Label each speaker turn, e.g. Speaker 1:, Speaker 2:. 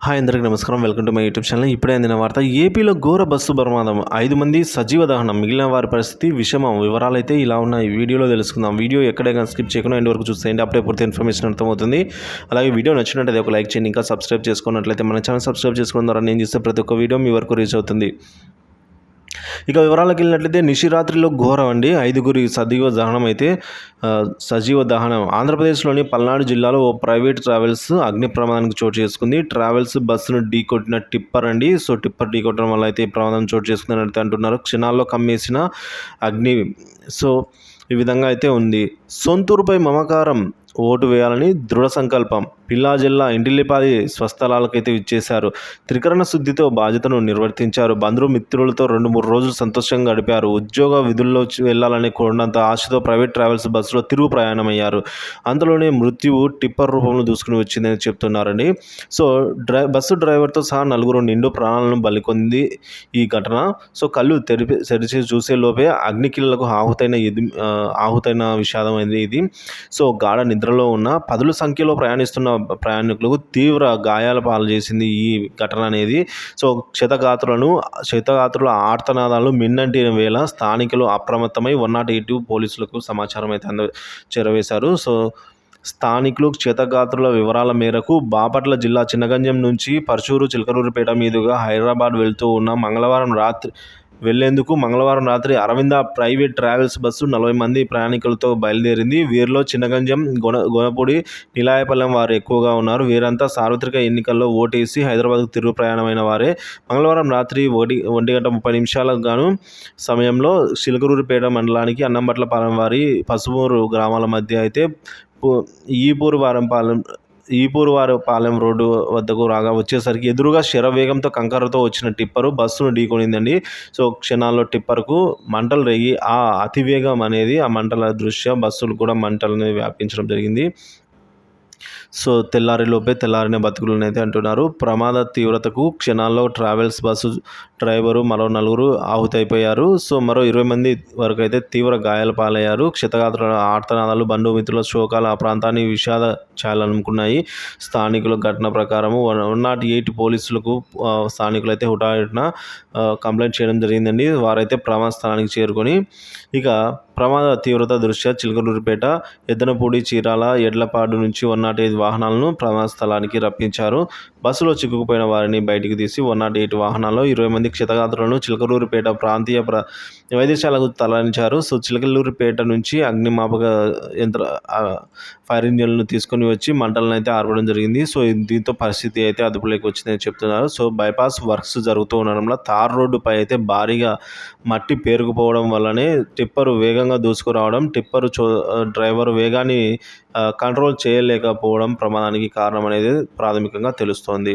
Speaker 1: Hi అందరికీ నమస్కారం. Welcome to my YouTube channel. ఇప్పుడే అందిన వార్త. ఏపీలో ఘోర బస్సు ప్రమాదం, 5 మంది సజీవ దహనం, మిగిలిన వారి పరిస్థితి విషమం. వివరాలైతే ఇలా ఉన్నాయి. వీడియోలో తెలుసుకుందాం. వీడియో ఎక్కడైనా స్కిప్ చేయకుండా ఎండ్ వరకు చూసేయండి. అప్పుడే పూర్తి ఇన్ఫర్మేషన్ అర్థమవుతుంది. అలాగే వీడియో నచ్చినట్లయితే ఒక లైక్ చేయండి. ఇంకా సబ్స్క్రైబ్ చేసుకున్నట్లయితే మన ఛానల్ సబ్స్క్రైబ్ చేసుకోవడం ద్వారా నేను చేసే ప్రతి ఒక్క వీడియో మీ వరకు రీచ్ అవుతుంది. ఇక వివరాలకు వెళ్ళినట్లయితే నిశిరాత్రిలో ఘోరం అండి. 5గురి సజీవ దహనం. ఆంధ్రప్రదేశ్లోని పల్నాడు జిల్లాలో ఓ ప్రైవేట్ ట్రావెల్స్ అగ్ని ప్రమాదానికి చోటు చేసుకుంది. ట్రావెల్స్ బస్సును ఢీకొట్టిన టిప్పర్ అండి. సో టిప్పర్ ఢీకొట్టడం వల్ల అయితే ఈ ప్రమాదం చోటు చేసుకుందని అంటున్నారు. క్షణాల్లో కమ్మేసిన అగ్ని. సో ఈ విధంగా అయితే ఉంది. సొంతూరుపై మమకారం, ఓటు వేయాలని దృఢ సంకల్పం. పిల్లా జిల్లా ఇంటిల్లిపాది స్వస్థలాలకైతే ఇచ్చేశారు. త్రికరణ శుద్ధితో బాధ్యతను నిర్వర్తించారు. బంధుమిత్రులతో 2-3 రోజులు సంతోషంగా గడిపారు. ఉద్యోగ విధుల్లో వెళ్లాలని కొండంత ఆశతో ప్రైవేట్ ట్రావెల్స్ బస్సులో తిరుగు ప్రయాణమయ్యారు. అంతలోనే మృత్యువు టిప్పర్ రూపంలో దూసుకుని వచ్చిందని చెప్తున్నారండి. సో బస్సు డ్రైవర్తో సహా 4 నిండు ప్రాణాలను బలికొంది ఈ ఘటన. సో కళ్ళు తెరిచి చూసే లోపే అగ్నికిళ్లకు ఆహుతైన విషాదం ఇది. సో గాఢ నిద్రలో ఉన్న పదుల సంఖ్యలో ప్రయాణిస్తున్న ప్రయాణికులకు తీవ్ర గాయాల పాలు చేసింది ఈ ఘటన అనేది. సో క్షతగాత్రుల ఆర్తనాదాలు మిన్నంటిన వేళ స్థానికులు అప్రమత్తమై 108 పోలీసులకు సమాచారం అయితే చేరవేశారు. సో స్థానికులు క్షతగాత్రుల వివరాల మేరకు బాపట్ల జిల్లా చినగంజం నుంచి పర్చూరు చిలకలూరిపేట మీదుగా హైదరాబాద్ వెళ్లేందుకు మంగళవారం రాత్రి అరవింద ప్రైవేట్ ట్రావెల్స్ బస్సు 40 మంది ప్రయాణికులతో బయలుదేరింది. వీరిలో చినగంజం, గొనపూడి, నిలాయపల్లెం వారు ఎక్కువగా ఉన్నారు. వీరంతా సార్వత్రిక ఎన్నికల్లో ఓటేసి హైదరాబాద్కు తిరుగు ప్రయాణమైన వారే. మంగళవారం రాత్రి 1:30 గాను సమయంలో చిలకలూరిపేట మండలానికి అన్నంబట్లపాలెం వారి పసుమూరు గ్రామాల మధ్య అయితే ఈపూరువారిపాలెం రోడ్డు వద్దకు వచ్చేసరికి ఎదురుగా శరవేగంతో కంకరతో వచ్చిన టిప్పరు బస్సును ఢీకొనిందండి. సో క్షణాల్లో టిప్పర్కు మంటలు రేగి ఆ అతివేగం అనేది, ఆ మంటల దృష్ట్యా బస్సులు కూడా మంటలు అనేది వ్యాపించడం జరిగింది. సో తెల్లారిన బతుకులను అయితే అంటున్నారు. ప్రమాద తీవ్రతకు క్షణాల్లో ట్రావెల్స్ బస్సు డ్రైవరు, మరో 4 ఆహుతైపోయారు. సో మరో 20 మంది వరకు అయితే తీవ్ర గాయాల పాలయ్యారు. క్షతగాత్రుల ఆర్తనాదాలు, బంధుమిత్రుల శోకాలు ఆ ప్రాంతాన్ని విషాద ఛాయలనుకున్నాయి. స్థానికుల ఘటన ప్రకారం 108 పోలీసులకు స్థానికులు అయితే హుటాహుటిన కంప్లైంట్ చేయడం జరిగిందండి. వారైతే ప్రమాద స్థలానికి చేరుకొని ఇక ప్రమాద తీవ్రత దృష్ట్యా చిలకలూరిపేట, ఎద్దనపూడి, చీరాల, ఎడ్లపాడు నుంచి 108 వాహనాలను ప్రమాద స్థలానికి రప్పించారు. బస్సులో చిక్కుకుపోయిన వారిని బయటికి తీసి 108 వాహనాల్లో 20 మంది క్షతగాత్రులను చిలకలూరిపేట ప్రాంతీయ వైద్యశాలకు తరలించారు. సో చిలకలూరిపేట నుంచి అగ్నిమాపక ఫైర్ ఇంజన్లను తీసుకొని వచ్చి మంటలను అయితే ఆర్పడం జరిగింది. సో దీంతో పరిస్థితి అయితే అదుపులోకి వచ్చిందని చెప్తున్నారు. సో బైపాస్ వర్క్స్ జరుగుతూ ఉండడంలో తార్ రోడ్డుపై అయితే భారీగా మట్టి పేరుకుపోవడం వల్లనే టిప్పరు వేగంగా దూసుకురావడం, డ్రైవర్ వేగాన్ని కంట్రోల్ చేయలేకపోవడం ప్రమాదానికి కారణం అనేది ప్రాథమికంగా తెలుస్తోంది.